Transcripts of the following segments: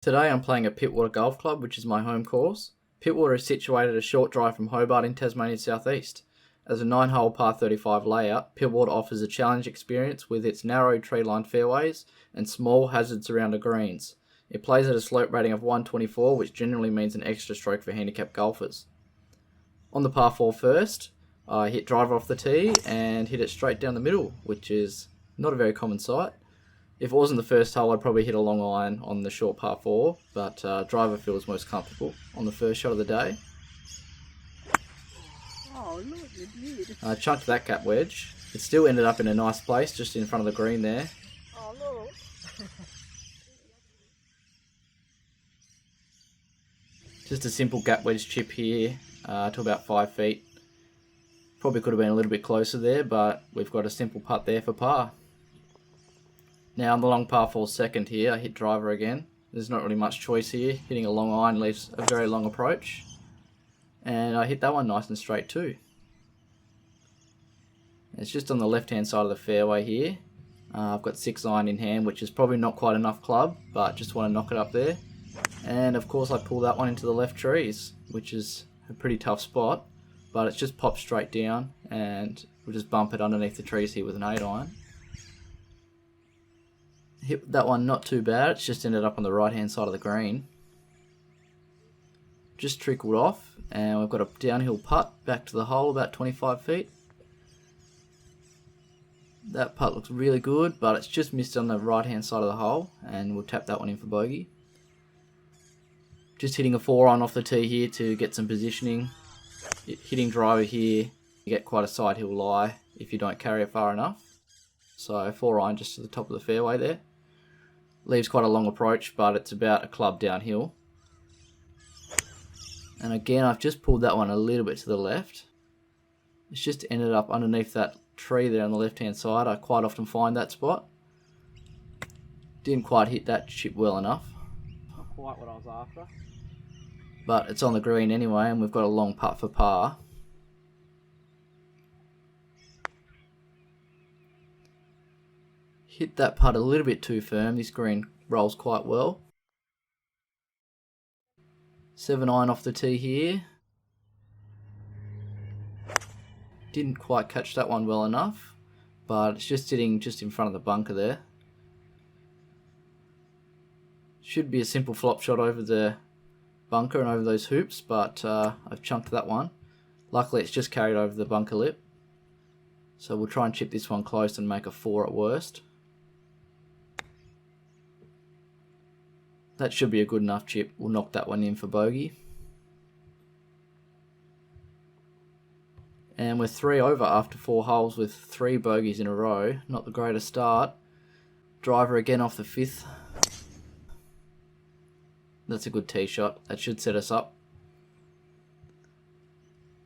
Today I'm playing at Pittwater Golf Club, which is my home course. Pittwater is situated a short drive from Hobart in Tasmania's southeast. As a 9-hole par 35 layout, Pittwater offers a challenge experience with its narrow tree-lined fairways and small hazards around the greens. It plays at a slope rating of 124, which generally means an extra stroke for handicapped golfers. On the par 4 first, I hit driver off the tee and hit it straight down the middle, which is not a very common sight. If it wasn't the first hole, I'd probably hit a long iron on the short par 4, but driver feels most comfortable on the first shot of the day. Oh, look, you did. I chunked that gap wedge. It still ended up in a nice place, just in front of the green there. Oh, look. Just a simple gap wedge chip here to about 5 feet. Probably could have been a little bit closer there, but we've got a simple putt there for par. Now on the long par 4 second here, I hit driver again. There's not really much choice here. Hitting a long iron leaves a very long approach. And I hit that one nice and straight too. It's just on the left hand side of the fairway here. I've got 6 iron in hand, which is probably not quite enough club, but just want to knock it up there. And of course I pull that one into the left trees, which is a pretty tough spot, but it's just popped straight down and we'll just bump it underneath the trees here with an 8 iron. Hit that one not too bad, it's just ended up on the right hand side of the green. Just trickled off and we've got a downhill putt back to the hole about 25 feet. That putt looks really good, but it's just missed on the right hand side of the hole and we'll tap that one in for bogey. Just hitting a 4-iron off the tee here to get some positioning. Hitting driver here, you get quite a side hill lie if you don't carry it far enough. So 4-iron just to the top of the fairway there. Leaves quite a long approach, but it's about a club downhill. And again, I've just pulled that one a little bit to the left. It's just ended up underneath that tree there on the left hand side. I quite often find that spot. Didn't quite hit that chip well enough. Not quite what I was after. But it's on the green anyway, and we've got a long putt for par. Hit that putt a little bit too firm. This green rolls quite well. 7-iron off the tee here. Didn't quite catch that one well enough, but it's just sitting just in front of the bunker there. Should be a simple flop shot over the bunker and over those hoops, but I've chunked that one. Luckily it's just carried over the bunker lip. So we'll try and chip this one close and make a 4 at worst. That should be a good enough chip. We'll knock that one in for bogey. And we're 3 over after 4 holes with 3 bogeys in a row. Not the greatest start. Driver again off the 5th. That's a good tee shot. That should set us up.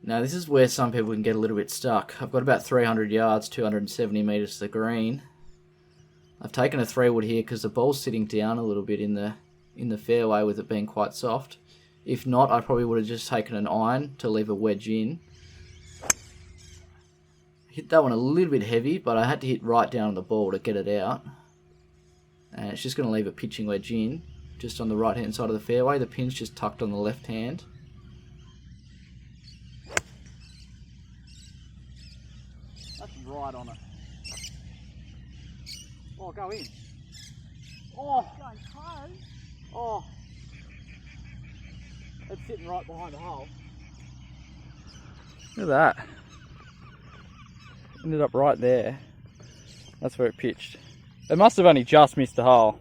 Now this is where some people can get a little bit stuck. I've got about 300 yards, 270 metres to the green. I've taken a 3-wood here because the ball's sitting down a little bit in the fairway with it being quite soft. If not, I probably would have just taken an iron to leave a wedge in. Hit that one a little bit heavy, but I had to hit right down on the ball to get it out. And it's just going to leave a pitching wedge in, just on the right hand side of the fairway. The pin's just tucked on the left hand. That's right on it. Oh, go in. Oh, going close. Oh, it's sitting right behind the hole. Look at that. Ended up right there. That's where it pitched. It must have only just missed the hole.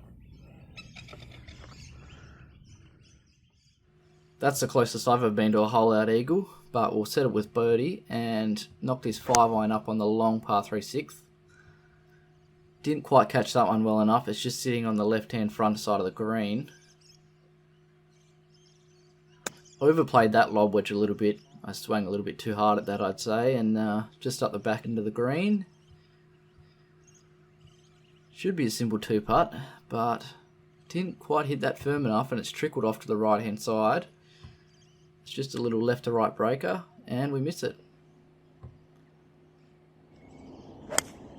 That's the closest I've ever been to a hole out eagle, but we'll set it with birdie and knock this 5-iron up on the long par 3 6th. Didn't quite catch that one well enough. It's just sitting on the left hand front side of the green. Overplayed that lob wedge a little bit. I swung a little bit too hard at that, I'd say, and just up the back into the green. Should be a simple 2-putt, but didn't quite hit that firm enough and it's trickled off to the right hand side. It's just a little left to right breaker and we miss it.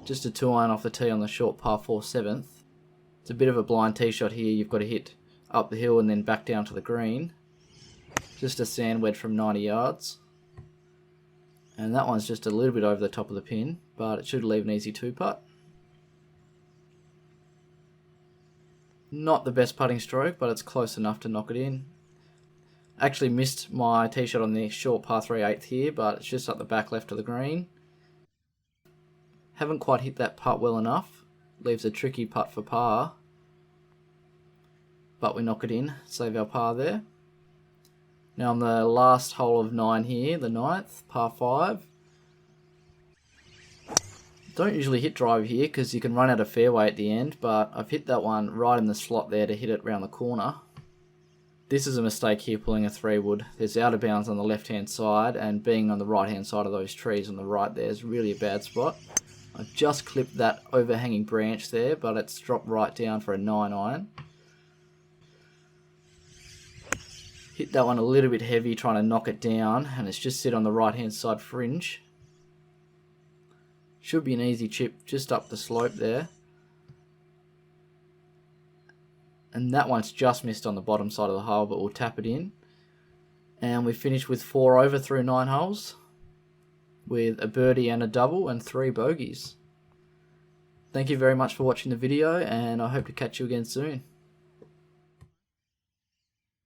Just a 2-iron off the tee on the short par 4 7th. It's a bit of a blind tee shot here. You've got to hit up the hill and then back down to the green. Just a sand wedge from 90 yards. And that one's just a little bit over the top of the pin, but it should leave an easy 2-putt. Not the best putting stroke, but it's close enough to knock it in. Actually missed my tee shot on the short par 3 8th here, but it's just up the back left of the green. Haven't quite hit that putt well enough. Leaves a tricky putt for par. But we knock it in, save our par there. Now on the last hole of 9 here, the 9th, par 5. Don't usually hit driver here because you can run out of fairway at the end, but I've hit that one right in the slot there to hit it round the corner. This is a mistake here, pulling a 3-wood. There's out of bounds on the left hand side, and being on the right hand side of those trees on the right there is really a bad spot. I just clipped that overhanging branch there, but it's dropped right down for a 9-iron. Hit that one a little bit heavy trying to knock it down, and it's just sit on the right hand side fringe. Should be an easy chip just up the slope there. And that one's just missed on the bottom side of the hole, but we'll tap it in. And we finished with 4 over through 9 holes, with a birdie and a double and 3 bogeys. Thank you very much for watching the video, and I hope to catch you again soon.